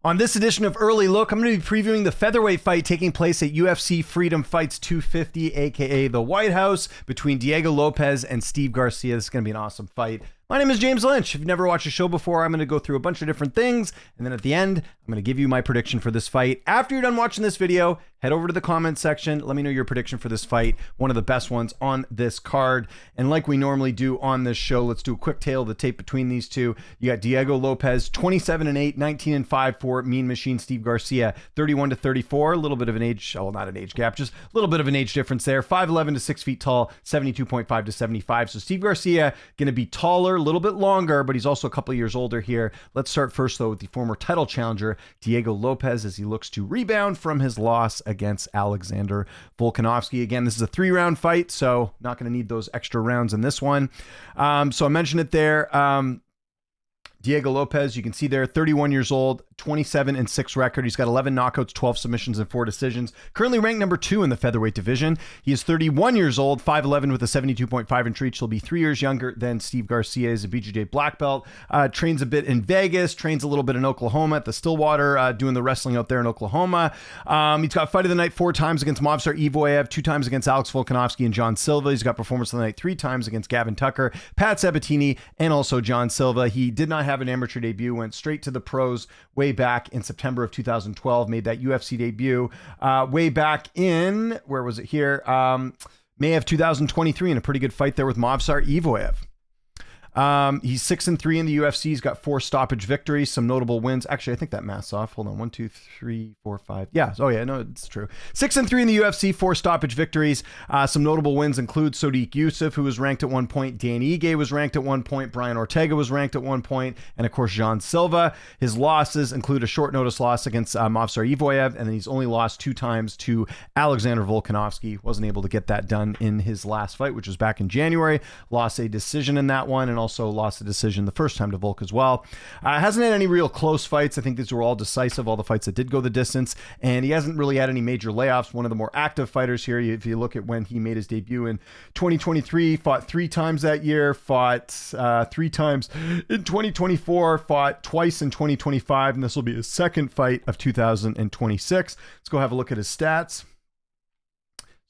On this edition of Early Look, I'm going to be previewing the featherweight fight taking place at UFC Freedom Fights 250, aka the White House, between Diego Lopez and Steve Garcia. This is going to be an awesome fight. My name is James Lynch. If you've never watched a show before, I'm going to go through a bunch of different things, and then at the end, I'm going to give you my prediction for this fight. After you're done watching this video, head over to the comment section. Let me know your prediction for this fight, one of the best ones on this card. And like we normally do on this show, let's do a quick tale of the tape between these two. You got Diego Lopez, 27-8, 19-5 for Mean Machine Steve Garcia, 31-34, a little bit of an age, well, not an age gap, just a little bit of an age difference there. 5'11 to 6 feet tall, 72.5 to 75. So Steve Garcia going to be taller, a little bit longer, but he's also a couple of years older here. Let's start first, though, with the former title challenger, Diego Lopez, as he looks to rebound from his loss against Alexander Volkanovski. Again, this is a 3-round fight, so not going to need those extra rounds in this one. So I mentioned it there. Diego Lopez, you can see there, 31 years old, 27-6 record. He's got 11 knockouts, 12 submissions, and 4 decisions. Currently ranked number 2 in the featherweight division. He is 31 years old, 5'11 with a 72.5-inch reach. He'll be 3 years younger than Steve Garcia. He's a BJJ black belt. Trains a bit in Vegas, trains a little bit in Oklahoma at the Stillwater, doing the wrestling out there in Oklahoma. He's got fight of the night 4 times against Movsar Evloev, 2 times against Alex Volkanovski and John Silva. He's got performance of the night 3 times against Gavin Tucker, Pat Sabatini, and also John Silva. He did not have an amateur debut, went straight to the pros way back in September of 2012, made that UFC debut way back in, where was it here? May of 2023 in a pretty good fight there with Movsar Evloev. He's 6-3 in the UFC. He's got 4 stoppage victories, some notable wins. Actually, I think that math's off. Hold on. 1, 2, 3, 4, 5. Yeah. Oh, yeah. No, it's true. 6-3 in the UFC, 4 stoppage victories. Some notable wins include Sodiq Yusuff, who was ranked at one point. Dan Ige was ranked at one point. Brian Ortega was ranked at one point. And of course, John Silva. His losses include a short notice loss against Movsar Evloev. And then he's only lost 2 times to Alexander Volkanovski. Wasn't able to get that done in his last fight, which was back in January. Lost a decision in that one, and also lost a decision the first time to Volk as well. Hasn't had any real close fights. I think these were all decisive, all the fights that did go the distance, and he hasn't really had any major layoffs. One of the more active fighters here, if you look at when he made his debut in 2023, fought 3 times that year, fought 3 times in 2024, fought twice in 2025, and this will be his second fight of 2026. Let's go have a look at his stats.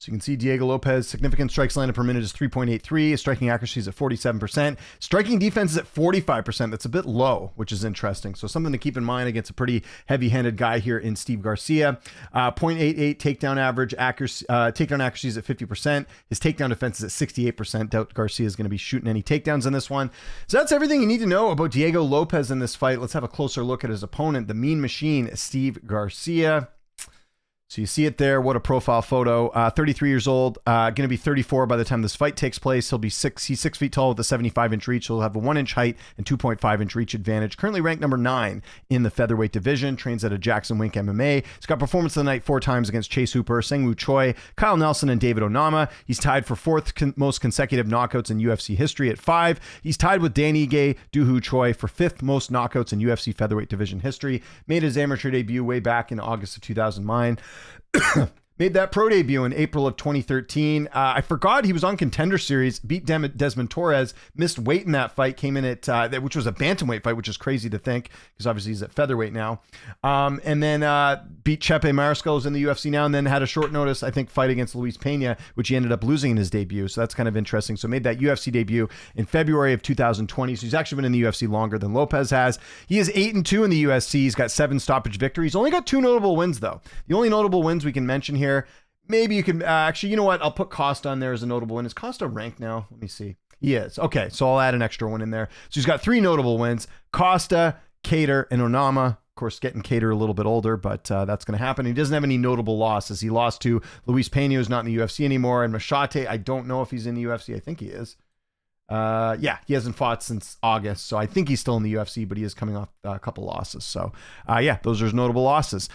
So you can see Diego Lopez, significant strikes landed per minute is 3.83. His striking accuracy is at 47%. Striking defense is at 45%. That's a bit low, which is interesting. So something to keep in mind against a pretty heavy-handed guy here in Steve Garcia. 0.88 takedown average, takedown accuracy is at 50%. His takedown defense is at 68%. Doubt Garcia is going to be shooting any takedowns in this one. So that's everything you need to know about Diego Lopez in this fight. Let's have a closer look at his opponent, the Mean Machine, Steve Garcia. So you see it there. What a profile photo. 33 years old, going to be 34 by the time this fight takes place. He's 6 feet tall with a 75-inch reach. He'll have a 1-inch height and 2.5-inch reach advantage. Currently ranked number 9 in the featherweight division. Trains at a Jackson Wink MMA. He's got performance of the night 4 times against Chase Hooper, Seungwoo Choi, Kyle Nelson, and David Onama. He's tied for 4th most consecutive knockouts in UFC history at 5. He's tied with Dan Ige, Doohoo Choi for 5th most knockouts in UFC featherweight division history. Made his amateur debut way back in August of 2009. Made that pro debut in April of 2013. I forgot he was on Contender Series, beat Desmond Torres, missed weight in that fight, came in at, which was a bantamweight fight, which is crazy to think, because obviously he's at featherweight now. And then beat Chepe Mariscal, who's in the UFC now, and then had a short notice, I think, fight against Luis Pena, which he ended up losing in his debut. So that's kind of interesting. So made that UFC debut in February of 2020. So he's actually been in the UFC longer than Lopez has. He is 8-2 in the UFC. He's got 7 stoppage victories. Only got 2 notable wins, though. The only notable wins we can mention here, maybe you can actually, you know what? I'll put Costa on there as a notable win. Is Costa ranked now? Let me see. He is. Okay, so I'll add an extra one in there. So he's got 3 notable wins: Costa, Cater, and Onama. Of course, getting Cater a little bit older, but that's going to happen. He doesn't have any notable losses. He lost to Luis Pena, who's not in the UFC anymore, and Machete. I don't know if he's in the UFC. I think he is. Yeah, he hasn't fought since August, so I think he's still in the UFC, but he is coming off a couple losses. So, yeah, those are his notable losses.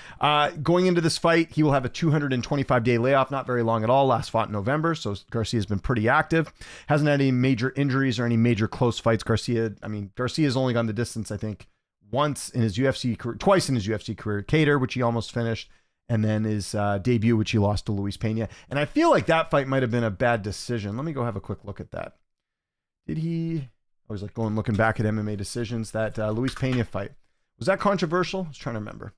Going into this fight, he will have a 225-day layoff, not very long at all. Last fought in November, so Garcia has been pretty active. Hasn't had any major injuries or any major close fights. Garcia's only gone the distance, I think, once in his UFC career, twice in his UFC career. Cater, which he almost finished, and then his debut, which he lost to Luis Pena. And I feel like that fight might have been a bad decision. Let me go have a quick look at that. Did he? I was like looking back at MMA decisions. That Luis Pena fight Was that controversial? I was trying to remember.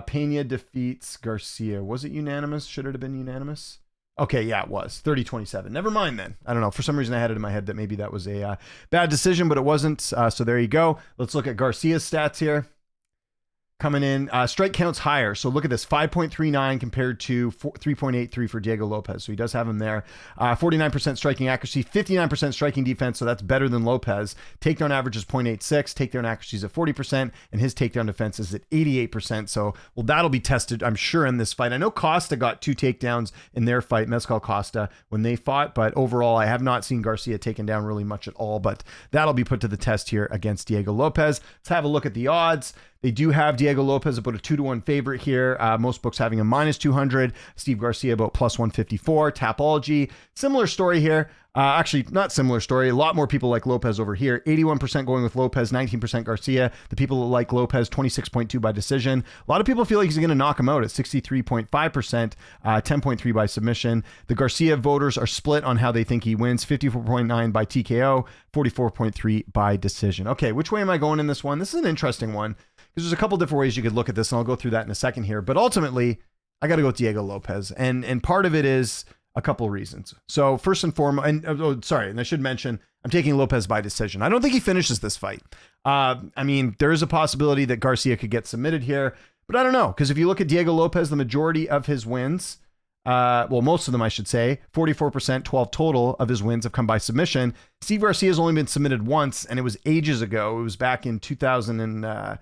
Pena defeats Garcia. Was it unanimous? Should it have been unanimous? Okay, yeah, it was 30-27. Never mind then. I don't know. For some reason, I had it in my head that maybe that was a bad decision, but it wasn't. So there you go. Let's look at Garcia's stats here. Coming in, strike counts higher. So look at this, 5.39 compared to 3.83 for Diego Lopez. So he does have him there. 49% striking accuracy, 59% striking defense. So that's better than Lopez. Takedown average is 0.86. Takedown accuracy is at 40%, and his takedown defense is at 88%. So, well, that'll be tested, I'm sure, in this fight. I know Costa got 2 takedowns in their fight, Mezcal Costa, when they fought. But overall, I have not seen Garcia taken down really much at all. But that'll be put to the test here against Diego Lopez. Let's have a look at the odds. They do have Diego Lopez about a 2-1 favorite here. Most books having him -200. Steve Garcia about +154. Tapology, similar story here. Actually, not similar story. A lot more people like Lopez over here. 81% going with Lopez, 19% Garcia. The people that like Lopez, 26.2 by decision. A lot of people feel like he's going to knock him out at 63.5%, 10.3 by submission. The Garcia voters are split on how they think he wins. 54.9 by TKO, 44.3 by decision. Okay, which way am I going in this one? This is an interesting one because there's a couple different ways you could look at this, and I'll go through that in a second here. But ultimately, I got to go with Diego Lopez, and part of it is a couple reasons. So first and foremost, and I should mention, I'm taking Lopez by decision. I don't think he finishes this fight. I mean, there is a possibility that Garcia could get submitted here, but I don't know. Because if you look at Diego Lopez, the majority of his wins, most of them, I should say, 44%, 12 total of his wins have come by submission. Steve Garcia has only been submitted once, and it was ages ago. It was back in 2018,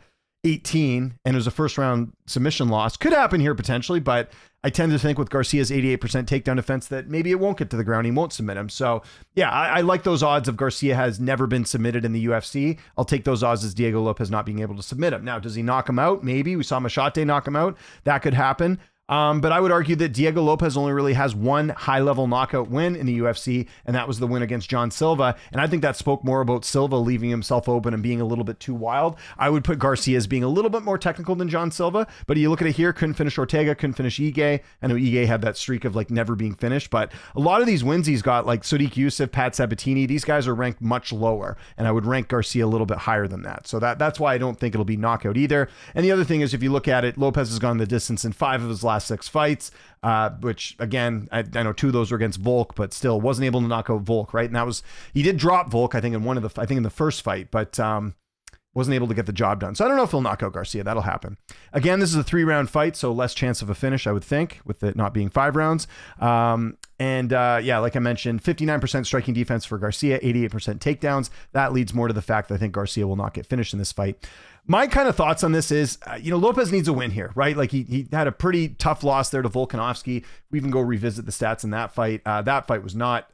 and it was a first round submission loss. Could happen here potentially, but I tend to think with Garcia's 88% takedown defense that maybe it won't get to the ground. He won't submit him. So yeah, I like those odds of Garcia has never been submitted in the UFC. I'll take those odds as Diego Lopez not being able to submit him. Now, does he knock him out? Maybe. We saw Machete knock him out. That could happen. But I would argue that Diego Lopez only really has one high-level knockout win in the UFC, and that was the win against John Silva. And I think that spoke more about Silva leaving himself open and being a little bit too wild. I would put Garcia as being a little bit more technical than John Silva, but you look at it here, couldn't finish Ortega, couldn't finish Ige. I know Ige had that streak of like never being finished, but a lot of these wins he's got, like Sodiq Yusuff, Pat Sabatini, these guys are ranked much lower, and I would rank Garcia a little bit higher than that. So that's why I don't think it'll be knockout either. And the other thing is, if you look at it, Lopez has gone the distance in 5 of his last 6 fights. Which again, I know 2 of those were against Volk, but still wasn't able to knock out Volk, right? And that was, he did drop Volk, I think in the first fight, but wasn't able to get the job done. So I don't know if he'll knock out Garcia. That'll happen. Again, this is a 3-round fight, so less chance of a finish, I would think, with it not being 5 rounds. Like I mentioned, 59% striking defense for Garcia, 88% takedowns. That leads more to the fact that I think Garcia will not get finished in this fight. My kind of thoughts on this is, Lopez needs a win here, right? Like he had a pretty tough loss there to Volkanovski. We even go revisit the stats in that fight. That fight was not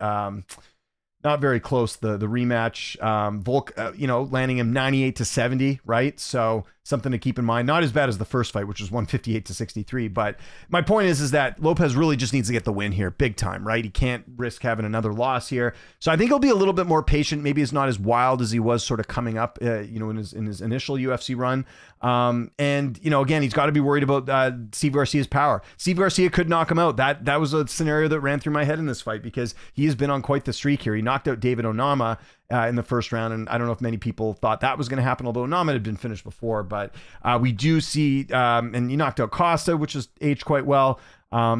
very close. The rematch, Volk, landing him 98-70, right? So something to keep in mind. Not as bad as the first fight, which was 158-63. But my point is that Lopez really just needs to get the win here, big time, right? He can't risk having another loss here. So I think he'll be a little bit more patient. Maybe he's not as wild as he was sort of coming up, in his initial UFC run. Again, he's got to be worried about Steve Garcia's power. Steve Garcia could knock him out. That was a scenario that ran through my head in this fight because he has been on quite the streak here. He knocked out David Onama in the first round, and I don't know if many people thought that was going to happen, although Onama had been finished before. But we do see, and he knocked out Costa, which has aged quite well.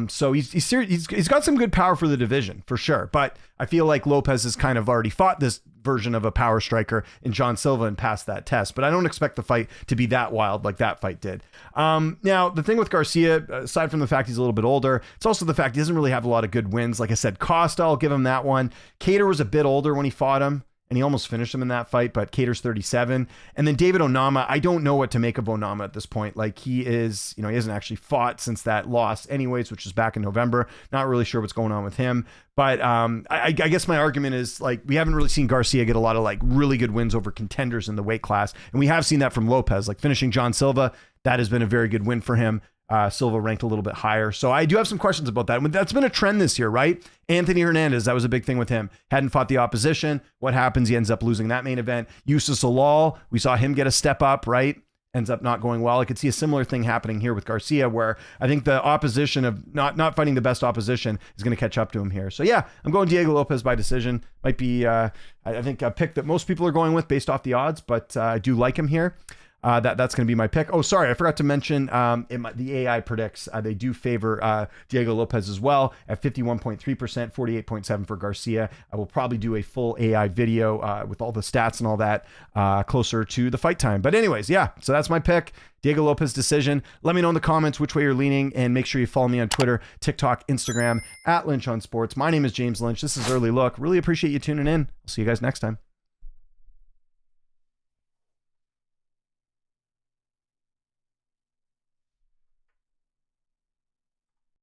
So he's got some good power for the division for sure. But I feel like Lopez has kind of already fought this version of a power striker in John Silva and passed that test. But I don't expect the fight to be that wild like that fight did. Now, the thing with Garcia, aside from the fact he's a little bit older, it's also the fact he doesn't really have a lot of good wins. Like I said, Costa, I'll give him that one. Kattar was a bit older when he fought him, and he almost finished him in that fight, but Kattar's 37. And then David Onama, I don't know what to make of Onama at this point. Like he is, he hasn't actually fought since that loss anyways, which was back in November. Not really sure what's going on with him. But I guess my argument is like, we haven't really seen Garcia get a lot of like really good wins over contenders in the weight class. And we have seen that from Lopez, like finishing John Silva. That has been a very good win for him. Silva ranked a little bit higher. So I do have some questions about that. That's been a trend this year, right? Anthony Hernandez, that was a big thing with him. Hadn't fought the opposition. What happens? He ends up losing that main event. Yusuf Salal, we saw him get a step up, right? Ends up not going well. I could see a similar thing happening here with Garcia, where I think the opposition of not fighting the best opposition is going to catch up to him here. So yeah, I'm going Diego Lopez by decision. Might be, I think, a pick that most people are going with based off the odds, but I do like him here. That's going to be my pick. Oh, sorry, I forgot to mention the AI predicts they do favor Diego Lopez as well at 51.3%, 48.7% for Garcia. I will probably do a full AI video with all the stats and all that closer to the fight time. But anyways, yeah, so that's my pick. Diego Lopez decision. Let me know in the comments which way you're leaning, and make sure you follow me on Twitter, TikTok, Instagram, at Lynch on Sports. My name is James Lynch. This is Early Look. Really appreciate you tuning in. I'll see you guys next time.